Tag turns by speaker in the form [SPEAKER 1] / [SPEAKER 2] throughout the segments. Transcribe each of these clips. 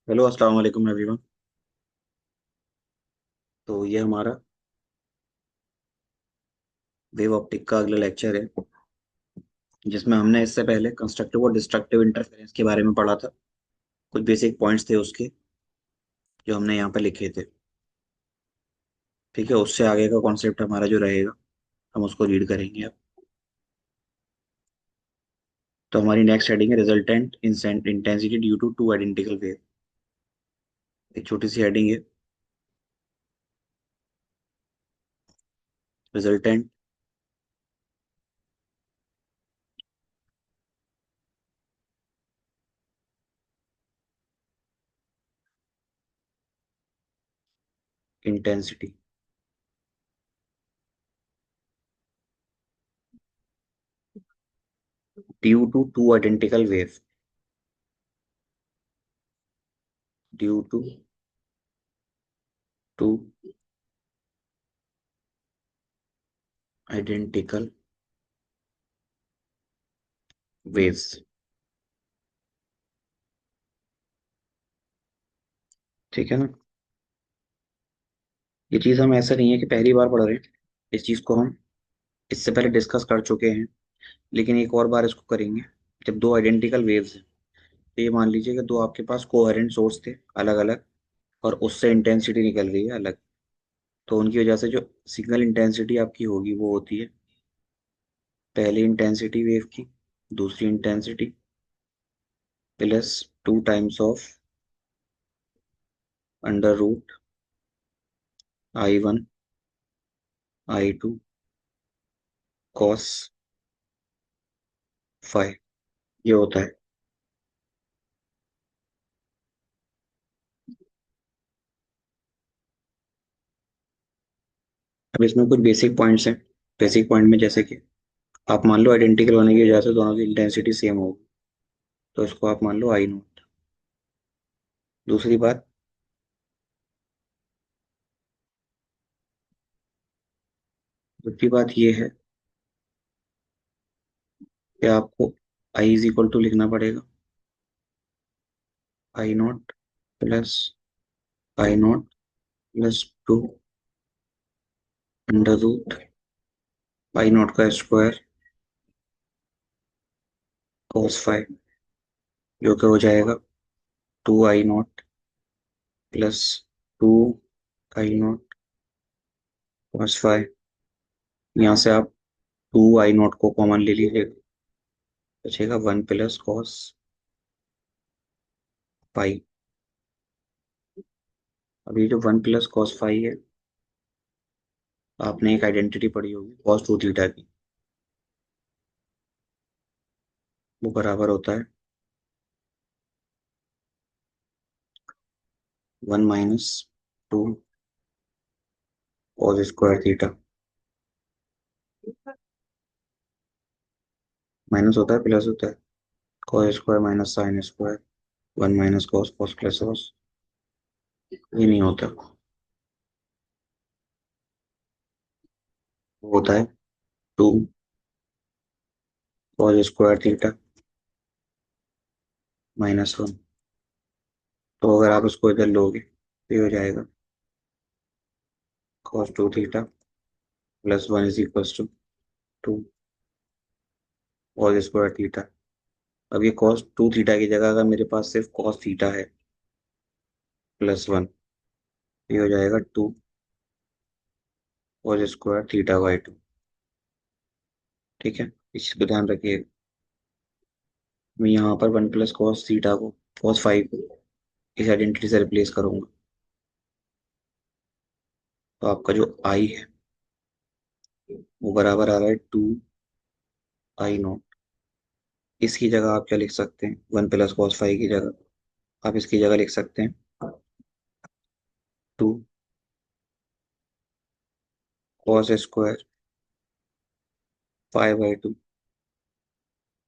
[SPEAKER 1] Hello, अस्सलाम वालेकुम everyone. तो ये हमारा वेव ऑप्टिक का अगला लेक्चर है, जिसमें हमने इससे पहले कंस्ट्रक्टिव और डिस्ट्रक्टिव इंटरफेरेंस के बारे में पढ़ा था। कुछ बेसिक पॉइंट्स थे उसके, जो हमने यहाँ पे लिखे थे। ठीक है, उससे आगे का कॉन्सेप्ट हमारा जो रहेगा, हम उसको रीड करेंगे अब। तो हमारी नेक्स्ट हेडिंग है resultant intensity due to two identical wave. एक छोटी सी हेडिंग है, resultant intensity due to two identical wave, due to two identical waves. ठीक है ना। ये चीज़ हम ऐसा नहीं है कि पहली बार पढ़ रहे हैं, इस चीज़ को हम इससे पहले डिस्कस कर चुके हैं, लेकिन एक और बार इसको करेंगे। जब दो आइडेंटिकल वेव्स हैं, तो ये मान लीजिए कि दो आपके पास कोहेरेंट सोर्स थे अलग अलग, और उससे इंटेंसिटी निकल रही है अलग। तो उनकी वजह से जो सिग्नल इंटेंसिटी आपकी होगी वो होती है पहली इंटेंसिटी वेव की, दूसरी intensity plus two times of under root I1 I2 cos five, ये होता है। अब इसमें कुछ बेसिक पॉइंट्स हैं। बेसिक पॉइंट में जैसे कि आप मान लो आइडेंटिकल होने की वजह से दोनों की इंटेंसिटी सेम होगी, तो इसको आप मान लो I0। दूसरी बात, दूसरी बात ये है कि आपको आई इज इक्वल टू लिखना पड़ेगा I0 plus I0 plus two under root I0 का स्क्वायर कॉस फाइव, जो कि हो जाएगा two I0 plus two I0 cos five. यहाँ से आप टू I0 को कॉमन ले लीजिएगा, बचेगा वन प्लस कॉस फाइव। अब ये जो वन प्लस कॉस फाइव है, आपने एक आइडेंटिटी पढ़ी होगी कॉस टू थीटा की, वो बराबर होता है one minus two cos square theta. Minus होता है प्लस होता है, cos square minus sine square, one minus cos, cos plus cos, ये नहीं होता। वो होता है two cos square theta minus one. तो अगर आप उसको इधर लोगे तो ये हो जाएगा cos two theta plus one is equal to two cos square theta. अब ये कॉस टू थीटा की जगह अगर मेरे पास सिर्फ कॉस थीटा है प्लस वन, ये हो जाएगा two cos square theta by two. ठीक है, इस चीज को ध्यान रखिए। मैं यहाँ पर वन प्लस कॉस थीटा को, कॉस फाइव को इस आइडेंटिटी से रिप्लेस करूंगा, तो आपका जो आई है वो बराबर आ रहा है टू I0। इसकी जगह आप क्या लिख सकते हैं, वन प्लस कॉस फाइव की जगह आप इसकी जगह लिख सकते हैं two cos square five by two.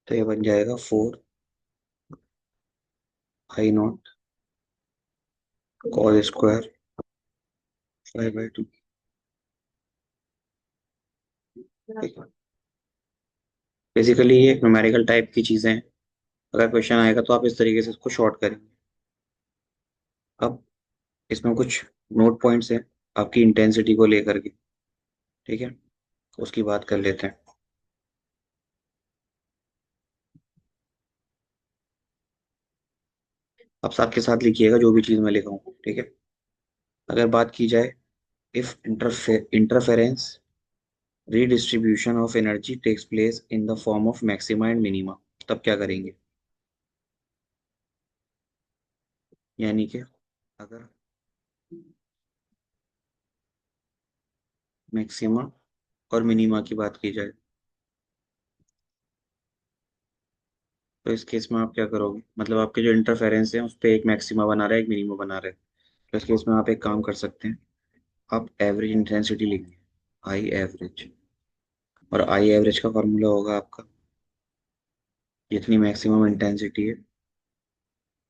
[SPEAKER 1] तो ये बन जाएगा four I0 cos square five by two. ठीक है, बेसिकली ये एक न्यूमेरिकल टाइप की चीजें हैं। अगर क्वेश्चन आएगा तो आप इस तरीके से इसको शॉर्ट करेंगे। अब इसमें कुछ नोट पॉइंट्स हैं आपकी इंटेंसिटी को लेकर के। ठीक है, उसकी बात कर लेते हैं। आप साथ के साथ लिखिएगा जो भी चीज़ मैं लिखा हूँ, ठीक है। अगर बात की जाए, if interference redistribution of energy takes place in the form of maxima and minima, तब क्या करेंगे? यानी कि अगर मैक्सिमा और मिनिमा की बात की जाए, तो इस केस में आप क्या करोगे? मतलब आपके जो इंटरफेरेंस है उस पर एक मैक्सिमा बना रहा है, एक मिनिमा बना रहा है। तो इस केस में आप एक काम कर सकते हैं, आप एवरेज इंटेंसिटी लिखेंगे, आई एवरेज। और आई एवरेज का फॉर्मूला होगा आपका, जितनी मैक्सिमम इंटेंसिटी है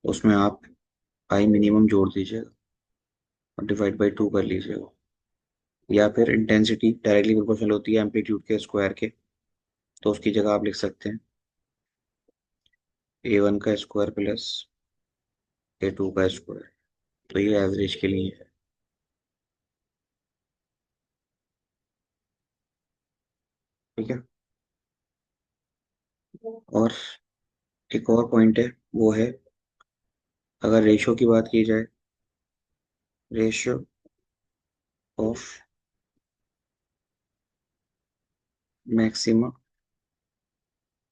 [SPEAKER 1] उसमें आप आई मिनिमम जोड़ दीजिएगा और डिवाइड बाई टू कर लीजिएगा। या फिर इंटेंसिटी डायरेक्टली प्रोपोर्शनल होती है एम्पलीट्यूड के स्क्वायर के, तो उसकी जगह आप लिख सकते हैं ए वन का स्क्वायर प्लस ए टू का स्क्वायर। तो ये एवरेज के लिए है। ठीक है। और एक और पॉइंट है, वो है, अगर रेशियो की बात की जाए, ratio of maximum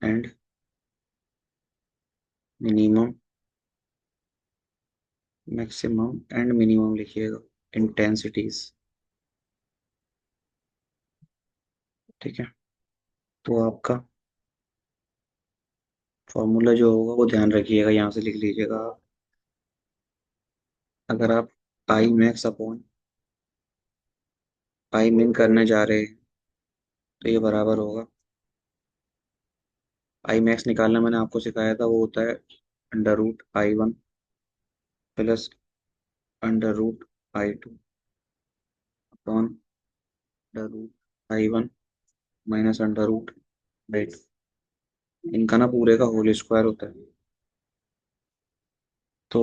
[SPEAKER 1] and minimum, maximum and minimum लिखिएगा, इंटेंसिटीज। ठीक है। तो आपका फॉर्मूला जो होगा वो ध्यान रखिएगा, यहाँ से लिख लीजिएगा। अगर आप आई मैक्स अपॉन आई मिन करने जा रहे हैं, तो ये बराबर होगा, आई मैक्स निकालना मैंने आपको सिखाया था, वो होता है under root I one plus under root I two upon under root I one minus under root I two. इनका ना पूरे का होल स्क्वायर होता है। तो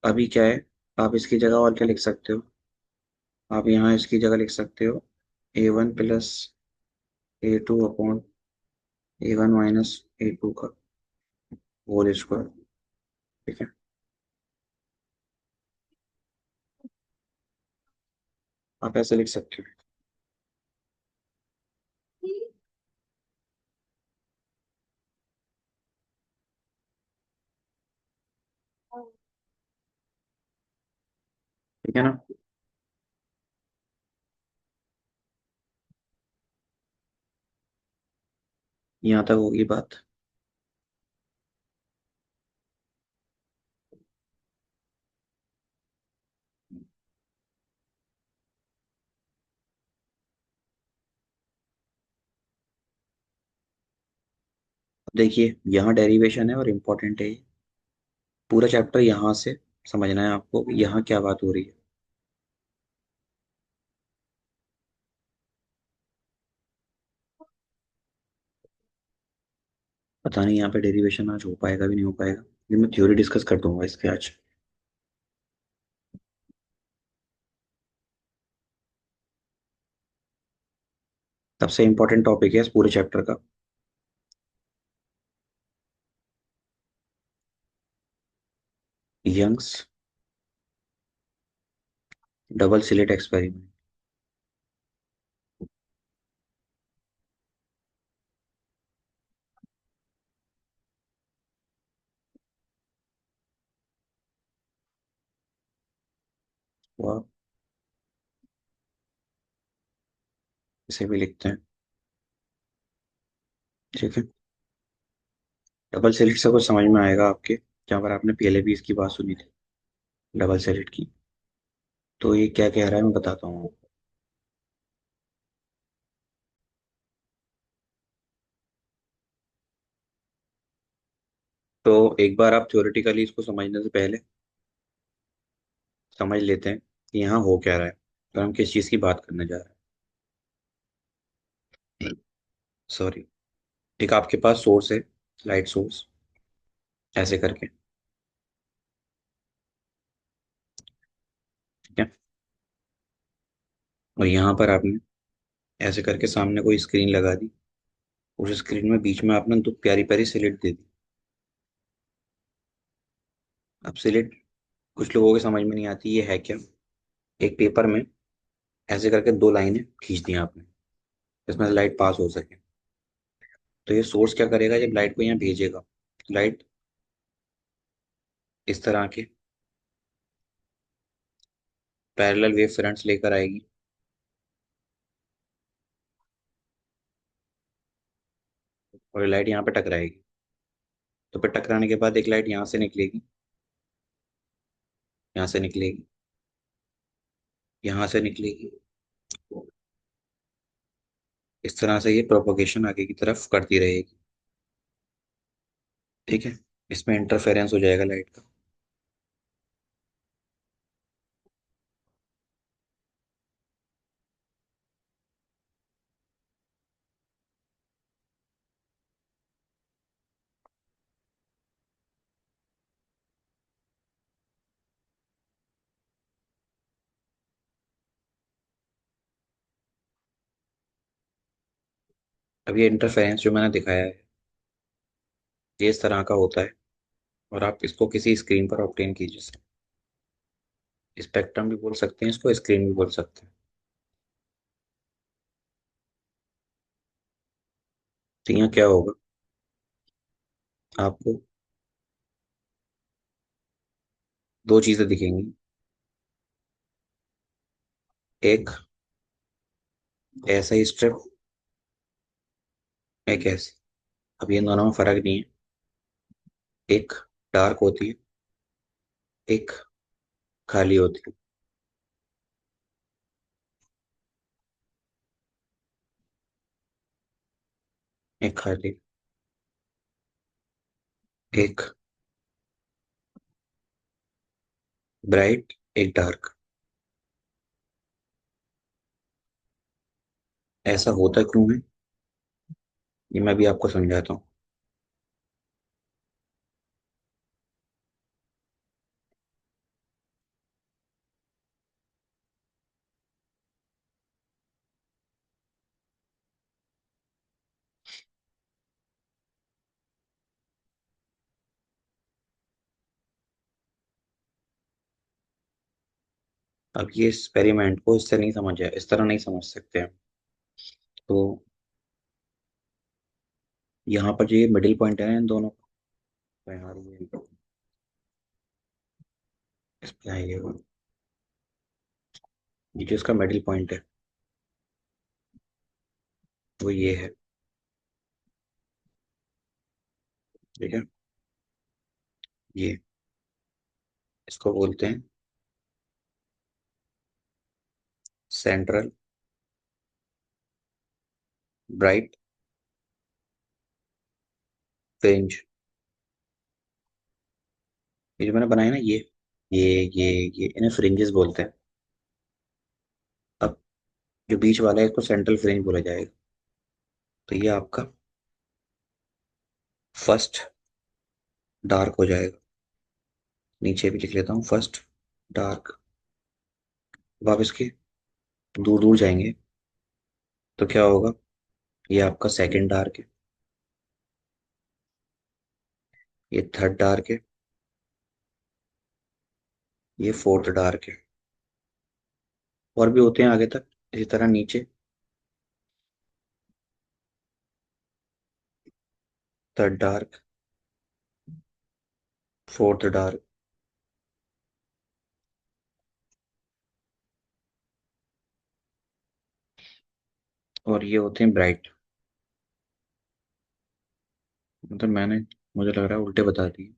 [SPEAKER 1] अभी क्या है, आप इसकी जगह और क्या लिख सकते हो? आप यहाँ इसकी जगह लिख सकते हो A one plus A two upon A one minus A two का होल स्क्वायर। ठीक है। आप ऐसे लिख सकते हो। ठीक है ना? यहाँ तक होगी बात। देखिए, यहाँ डेरिवेशन है और इम्पोर्टेंट है ये। पूरा चैप्टर यहाँ से समझना है आपको कि यहाँ क्या बात हो रही है। पता नहीं यहाँ पे डेरिवेशन आज हो पाएगा भी नहीं हो पाएगा, ये मैं थ्योरी डिस्कस कर दूंगा इसके आज। सबसे इम्पोर्टेंट टॉपिक है इस पूरे चैप्टर का, यंग्स डबल स्लिट एक्सपेरिमेंट। वो आप इसे भी लिखते हैं। ठीक है। डबल स्लिट से कुछ समझ में आएगा आपके, जहाँ पर आपने पहले भी इसकी बात सुनी थी, डबल स्लिट की। तो ये क्या कह रहा है मैं बताता हूँ आपको। तो एक बार आप थ्योरेटिकली इसको समझने से पहले समझ लेते हैं कि यहाँ हो क्या रहा है और हम किस चीज़ की बात करने जा रहे हैं। सॉरी। एक आपके पास सोर्स है, लाइट सोर्स, ऐसे करके। और यहाँ पर आपने ऐसे करके सामने कोई स्क्रीन लगा दी। उस स्क्रीन में बीच में आपने दो प्यारी प्यारी स्लिट दे दी। अब स्लिट कुछ लोगों के समझ में नहीं आती ये है क्या। एक पेपर में ऐसे करके दो लाइनें खींच दी आपने, जिसमें लाइट पास हो सके। तो ये सोर्स क्या करेगा, जब लाइट को यहाँ भेजेगा, लाइट इस तरह के पैरेलल वेव फ्रंट्स लेकर आएगी। और लाइट यहाँ पे टकराएगी। तो फिर टकराने के बाद एक लाइट यहाँ से निकलेगी, यहाँ से निकलेगी, यहाँ से निकलेगी। इस तरह से ये प्रोपोगेशन आगे की तरफ करती रहेगी। ठीक है। इसमें इंटरफेरेंस हो जाएगा लाइट का। अब ये इंटरफेरेंस जो मैंने दिखाया है, ये इस तरह का होता है। और आप इसको किसी स्क्रीन पर ऑब्टेन कीजिए। स्पेक्ट्रम भी बोल सकते हैं इसको, स्क्रीन भी बोल सकते हैं। तो यहाँ क्या होगा, आपको दो चीजें दिखेंगी। एक ऐसा ही स्ट्रिप, एक ऐसी। अब ये दोनों में फर्क नहीं है। एक डार्क होती है, एक खाली होती है। एक खाली, एक ब्राइट, एक डार्क। ऐसा होता क्यों है, ये मैं भी आपको समझाता हूँ। अब ये एक्सपेरिमेंट को इससे नहीं समझा, इस तरह नहीं समझ सकते हम। तो यहाँ पर जो ये मिडिल पॉइंट है ना इन दोनों का, तो यहाँ इस पे आइएगा। ये जो इसका मिडिल पॉइंट है वो ये है। ठीक है। ये इसको बोलते हैं सेंट्रल ब्राइट फ्रिंज। ये जो मैंने बनाया ना ये ये इन्हें फ्रिंजेस बोलते हैं। अब जो बीच वाला है इसको सेंट्रल फ्रिंज बोला जाएगा। तो ये आपका फर्स्ट डार्क हो जाएगा। नीचे भी लिख लेता हूँ फर्स्ट डार्क। अब आप इसके दूर दूर जाएंगे तो क्या होगा, ये आपका सेकंड डार्क है, ये थर्ड डार्क है, ये फोर्थ डार्क है। और भी होते हैं आगे तक इसी तरह नीचे। थर्ड डार्क, फोर्थ डार्क, और ये होते हैं ब्राइट। मतलब मैंने, मुझे लग रहा है उल्टे बता दिए।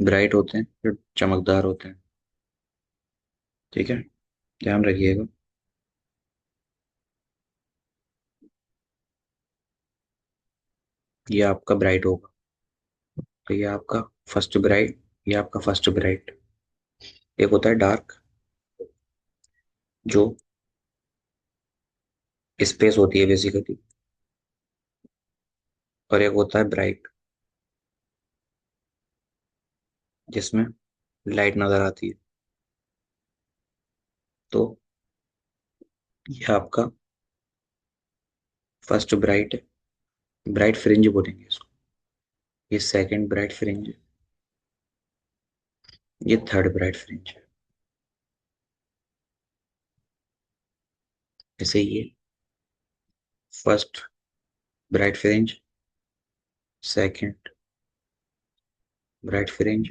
[SPEAKER 1] ब्राइट होते हैं जो चमकदार होते हैं। ठीक है, ध्यान रखिएगा। ये आपका ब्राइट होगा। तो ये आपका फर्स्ट ब्राइट, ये आपका फर्स्ट ब्राइट। एक होता है डार्क, जो स्पेस होती है बेसिकली। और एक होता है ब्राइट, जिसमें लाइट नजर आती है। तो ये आपका फर्स्ट ब्राइट है, ब्राइट फ्रिंज बोलेंगे इसको। ये सेकंड ब्राइट फ्रिंज है। ये थर्ड ब्राइट फ्रिंज है। ऐसे ये first bright fringe, second bright fringe,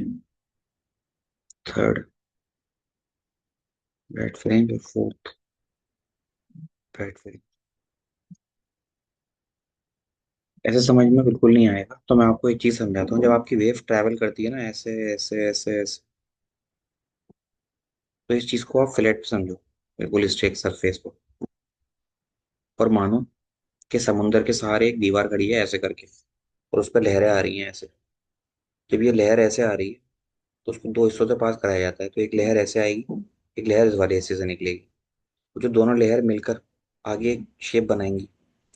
[SPEAKER 1] third bright fringe और फोर्थ ब्राइट फ्रिंज। ऐसे समझ में बिल्कुल नहीं आएगा, तो मैं आपको एक चीज समझाता हूँ। जब आपकी वेव ट्रैवल करती है ना ऐसे ऐसे ऐसे ऐसे, तो इस चीज को आप फ्लैट समझो, बिल्कुल स्ट्रेट सरफेस को। और मानो कि समुंदर के सहारे एक दीवार खड़ी है ऐसे करके, और उस पर लहरें आ रही हैं ऐसे। जब ये लहर ऐसे आ रही है, तो उसको दो हिस्सों से पास कराया जाता है। तो एक लहर ऐसे आएगी, एक लहर इस वाले हिस्से से निकलेगी। तो जो दोनों लहर मिलकर आगे एक शेप बनाएंगी,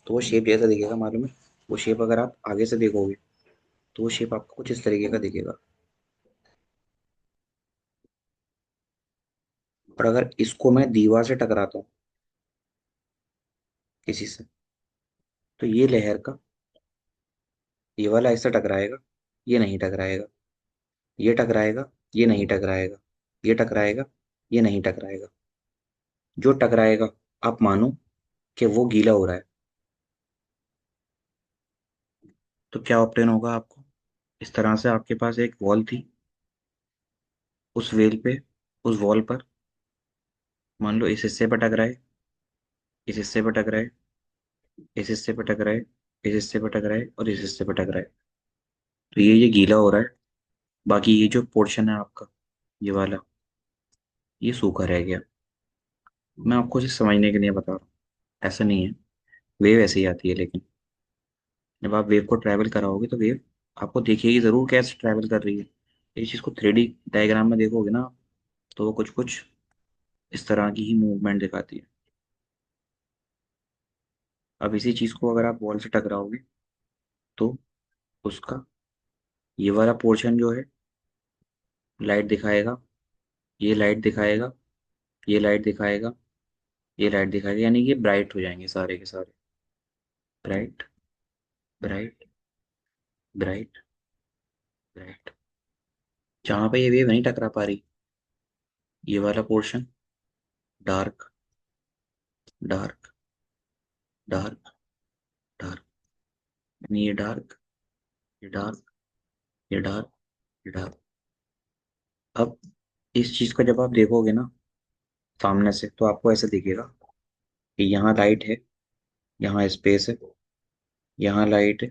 [SPEAKER 1] तो वो शेप जैसा दिखेगा मालूम है। वो शेप अगर आप आगे से देखोगे, तो वो शेप आपको कुछ इस तरीके का दिखेगा। और अगर इसको मैं दीवार से टकराता हूँ किसी से, तो ये लहर का ये वाला हिस्सा टकराएगा, ये नहीं टकराएगा। ये टकराएगा, ये नहीं टकराएगा। ये टकराएगा, ये नहीं टकराएगा। जो टकराएगा, आप मानो कि वो गीला हो रहा है। तो क्या ऑप्टेन होगा आपको? इस तरह से आपके पास एक वॉल थी, उस वेल पे, उस वॉल पर मान लो इस हिस्से पर टकराए, इस हिस्से पर टकराए, इस हिस्से पर टकराए, इस हिस्से पर टकराए और इस हिस्से पर टकराए। तो ये गीला हो रहा है। बाकी ये जो पोर्शन है आपका, ये वाला, ये सूखा रह गया। मैं आपको सिर्फ समझने के लिए बता रहा हूँ, ऐसा नहीं है। वेव ऐसे ही आती है, लेकिन जब आप वेव को ट्रैवल कराओगे तो वेव आपको देखिएगी जरूर कैसे ट्रैवल कर रही है। इस चीज़ को 3D डायग्राम में देखोगे ना, तो वो कुछ कुछ इस तरह की ही मूवमेंट दिखाती है। अब इसी चीज़ को अगर आप वॉल से टकराओगे, तो उसका ये वाला पोर्शन जो है लाइट दिखाएगा, ये लाइट दिखाएगा, ये लाइट दिखाएगा, ये लाइट दिखाएगा, यानी कि ब्राइट हो जाएंगे सारे के सारे। Bright, bright, bright, bright. जहां पे ये वेव नहीं टकरा पा रही, ये वाला portion dark, dark, dark, dark, यानी ये डार्क, ये डार्क, ये डार्क, ये डार्क। अब इस चीज को जब आप देखोगे ना सामने से, तो आपको ऐसे दिखेगा कि यहाँ लाइट है, यहाँ स्पेस है, यहाँ लाइट है,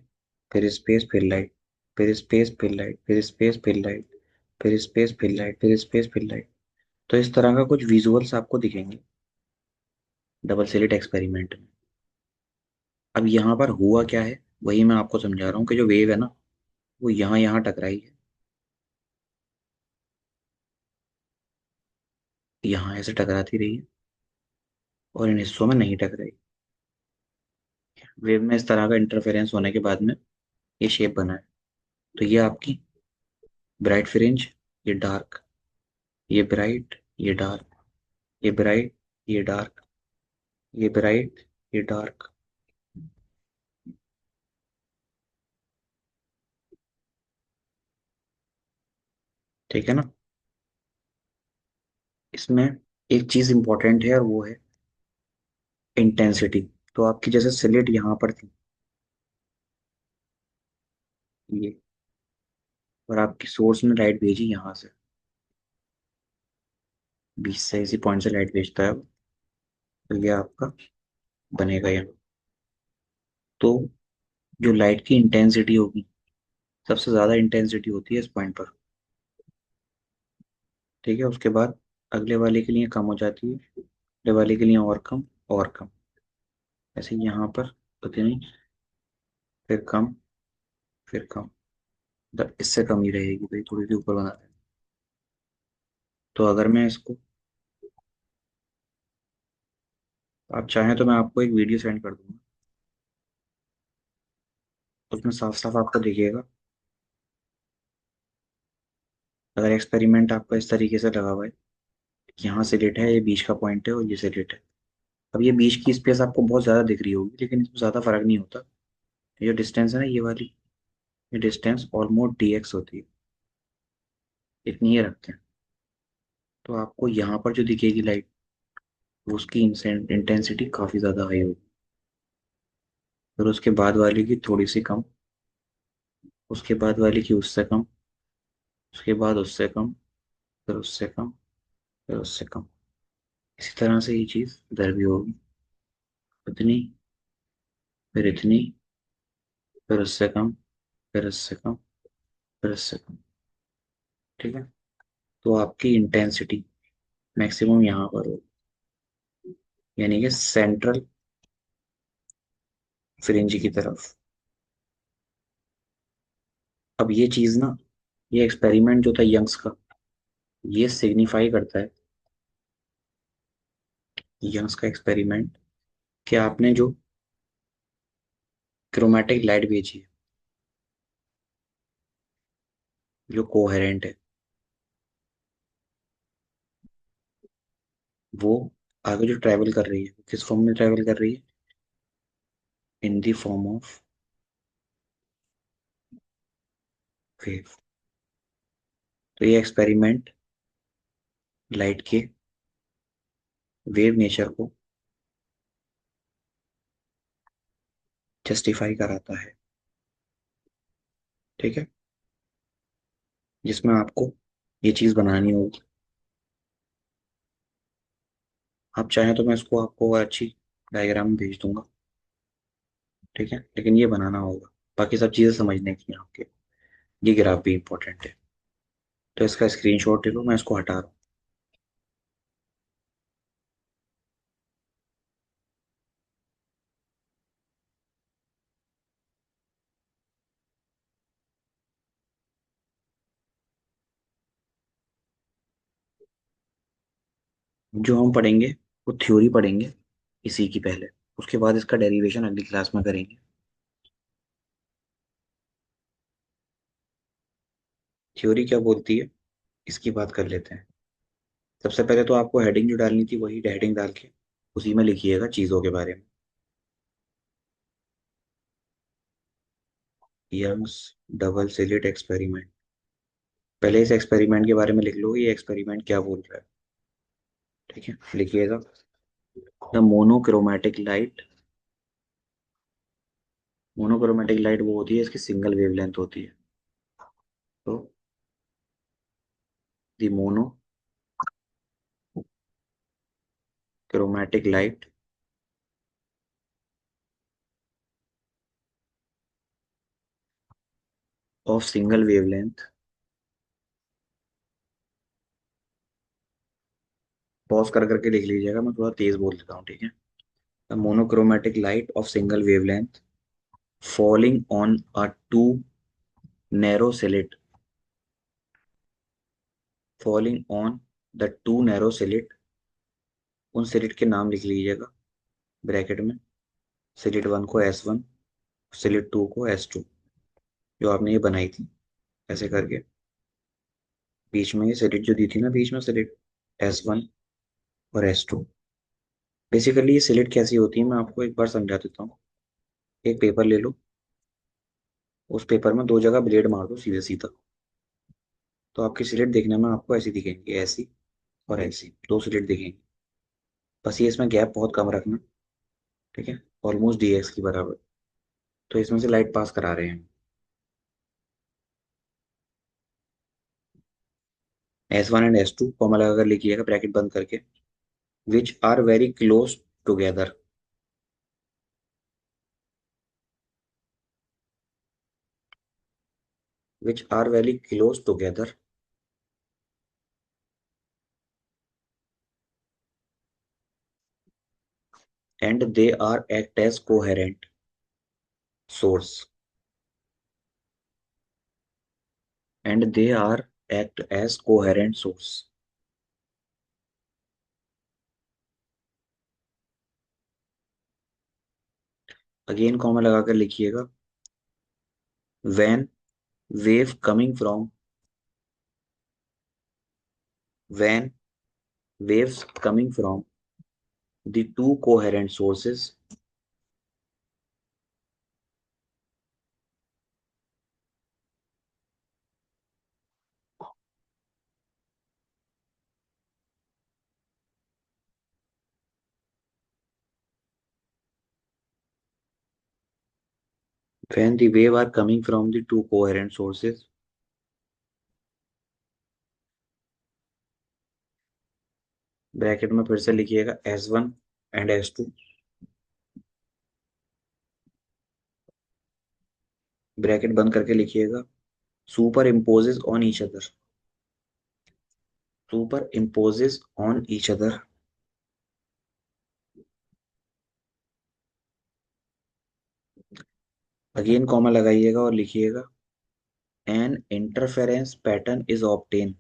[SPEAKER 1] फिर स्पेस, फिर लाइट, फिर स्पेस, फिर लाइट, फिर स्पेस, फिर लाइट, फिर स्पेस, फिर लाइट, फिर स्पेस, फिर लाइट। तो इस तरह का कुछ विजुअल्स आपको दिखेंगे डबल स्लिट एक्सपेरिमेंट में। अब यहाँ पर हुआ क्या है, वही मैं आपको समझा रहा हूँ कि जो वेव है ना, वो यहाँ यहाँ टकराई है, यहाँ ऐसे टकराती रही है, और इन हिस्सों में नहीं टकराई। वेव में इस तरह का इंटरफेरेंस होने के बाद में ये शेप बना है। तो ये आपकी ब्राइट फ्रिंज, ये डार्क, ये ब्राइट, ये डार्क, ये ब्राइट, ये डार्क, ये ब्राइट, ये डार्क। ठीक है ना? इसमें एक चीज इंपॉर्टेंट है, और वो है इंटेंसिटी। तो आपकी जैसे स्लिट यहाँ पर थी, ये, और आपकी सोर्स ने लाइट भेजी यहाँ से, 20 से इसी पॉइंट से लाइट भेजता है वो, तो ये आपका बनेगा यहाँ। तो जो लाइट की इंटेंसिटी होगी, सबसे ज्यादा इंटेंसिटी होती है इस पॉइंट पर। ठीक है, उसके बाद अगले वाले के लिए कम हो जाती है, अगले वाले के लिए और कम, और कम, ऐसे ही यहाँ पर उतनी, फिर कम, फिर कम। मतलब इससे कम ही रहेगी भाई, थोड़ी सी ऊपर बना दें। तो अगर मैं इसको, आप चाहें तो मैं आपको एक वीडियो सेंड कर दूंगा, उसमें साफ साफ आपको दिखेगा। अगर एक्सपेरिमेंट आपका इस तरीके से लगा हुआ है, यहाँ से रेट है, ये बीच का पॉइंट है और ये से रेट है, अब ये बीच की स्पेस आपको बहुत ज्यादा दिख रही होगी, लेकिन इसमें ज्यादा फर्क नहीं होता। ये डिस्टेंस है ना ये वाली, ये डिस्टेंस ऑलमोस्ट dx होती है, इतनी ही रखते हैं। तो आपको यहाँ पर जो दिखेगी लाइट, उसकी इंटेंसिटी काफी ज्यादा हाई होगी। फिर उसके बाद वाली की थोड़ी सी कम, उसके बाद वाली की उससे कम, उसके बाद उससे कम, फिर उससे कम, फिर उससे कम। इसी तरह से ये चीज इधर भी होगी, इतनी, फिर इतनी, फिर उससे कम, फिर उससे कम, फिर उससे कम। ठीक है। तो आपकी इंटेंसिटी मैक्सिमम यहाँ पर होगी, यानी कि सेंट्रल फ्रिंज की तरफ। अब ये चीज ना, ये एक्सपेरिमेंट जो था यंग्स का, ये सिग्निफाई करता है, यंग्स का एक्सपेरिमेंट, कि आपने जो क्रोमेटिक लाइट भेजी है, जो कोहेरेंट है, वो आगे जो ट्रैवल कर रही है, किस फॉर्म में ट्रैवल कर रही है? In the form of wave. तो ये एक्सपेरिमेंट लाइट के वेव नेचर को जस्टिफाई कराता है। ठीक है। जिसमें आपको ये चीज बनानी होगी। आप चाहें तो मैं इसको आपको और अच्छी डायग्राम में भेज दूंगा। ठीक है, लेकिन ये बनाना होगा, बाकी सब चीजें समझने की हैं आपके। ये ग्राफ भी इंपॉर्टेंट है। तो इसका स्क्रीनशॉट ले लो, मैं इसको हटा रहा हूँ। जो हम पढ़ेंगे वो थ्योरी पढ़ेंगे इसी की पहले, उसके बाद इसका डेरिवेशन अगली क्लास में करेंगे। थ्योरी क्या बोलती है, इसकी बात कर लेते हैं। सबसे पहले तो आपको हेडिंग जो डालनी थी वही हेडिंग डाल के उसी में लिखिएगा चीज़ों के बारे में। Young's double slit experiment. पहले इस एक्सपेरिमेंट के बारे में लिख लो, ये एक्सपेरिमेंट क्या बोल रहा है। ठीक है, लिखिएगा। The monochromatic light, monochromatic light वो होती है इसकी सिंगल वेवलेंथ होती है। तो the monochromatic light of single wavelength, pause कर करके लिख लीजिएगा, मैं थोड़ा तेज बोल देता हूँ। ठीक है। The monochromatic light of single wavelength falling on a too narrow slit, falling on the too narrow slit। उन स्लिट के नाम लिख लीजिएगा ब्रैकेट में। स्लिट वन को S1, स्लिट टू को S2, जो आपने ये बनाई थी ऐसे करके। बीच में ये स्लिट जो दी थी ना, बीच में स्लिट S1 और S2। बेसिकली ये स्लिट कैसी होती है मैं आपको एक बार समझा देता हूँ। एक पेपर ले लो, उस पेपर में दो जगह ब्लेड मार दो सीधे सीधा, तो आपकी स्लिट देखने में आपको ऐसी दिखेंगी, ऐसी और ऐसी दो स्लिट दिखेंगी। बस ये इसमें गैप बहुत कम रखना। ठीक है, ऑलमोस्ट dx की बराबर। तो इसमें से लाइट पास करा रहे हैं। S1 एंड S2 कॉमा लगाकर लिखिएगा ब्रैकेट बंद करके। Which are very close together, which are very close together and they are act as coherent source, and they are act as coherent source. Again comma लगाकर लिखिएगा। When wave coming from, when waves coming from the two coherent sources when the wave are coming from the two coherent sources. Bracket में फिर से लिखिएगा S1 and S2, bracket बंद करके लिखिएगा superimposes on each other, superimposes on each other. Again comma लगाइएगा और लिखिएगा an interference pattern is obtain,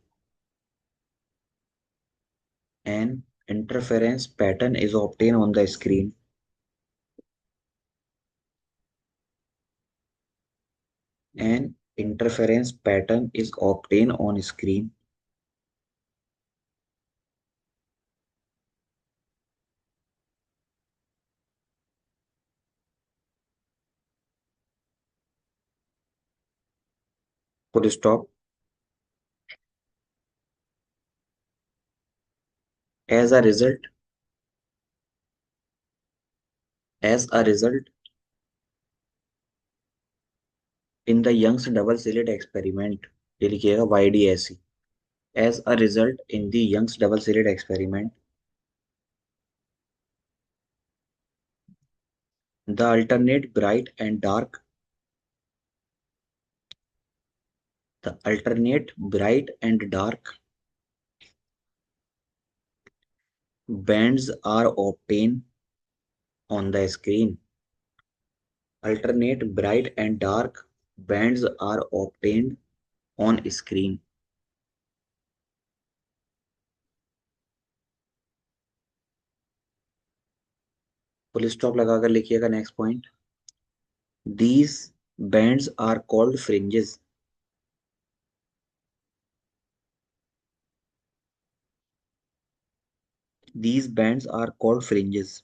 [SPEAKER 1] an interference pattern is obtain on the screen, an interference pattern is obtain on screen. Full stop. As a result, as a result in the Young's double slit experiment, ये लिखिएगा YDSE, as a result in the Young's double slit experiment, the alternate bright and dark, the alternate bright and dark bands are obtained on the screen. Alternate bright and dark bands are obtained on screen. Full stop लगाकर लिखिएगा next point. These bands are called fringes. These bands are called fringes.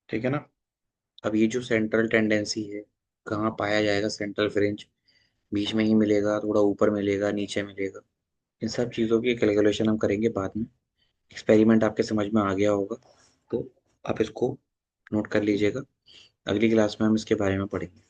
[SPEAKER 1] ठीक है ना। अब ये जो central tendency है, कहाँ पाया जाएगा सेंट्रल फ्रिंज, बीच में ही मिलेगा, थोड़ा ऊपर मिलेगा, नीचे मिलेगा, इन सब चीज़ों की कैलकुलेशन हम करेंगे बाद में। एक्सपेरिमेंट आपके समझ में आ गया होगा, तो आप इसको नोट कर लीजिएगा, अगली क्लास में हम इसके बारे में पढ़ेंगे।